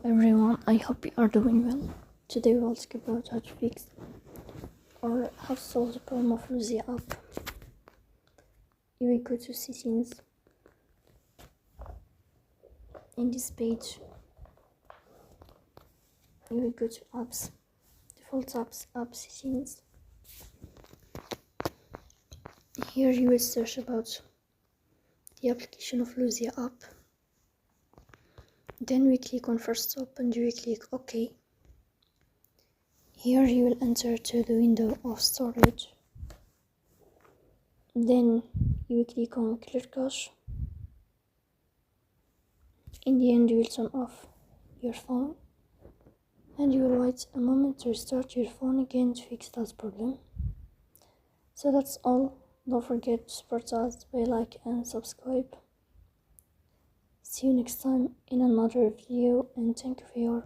Everyone, I hope you are doing well. Today we'll talk about how to fix or how to solve the problem of Luzia app. You will go to settings. In this page, you will go to apps, default apps, app settings. Here you will search about the application of Luzia app. Then we click on first open, you will click OK. Here you will enter to the window of storage. Then you will click on clear cache. In the end you will turn off your phone and you will wait a moment to restart your phone again to fix that problem. So that's all. Don't forget to support us by like and subscribe. See you next time in another video and thank you for your watching.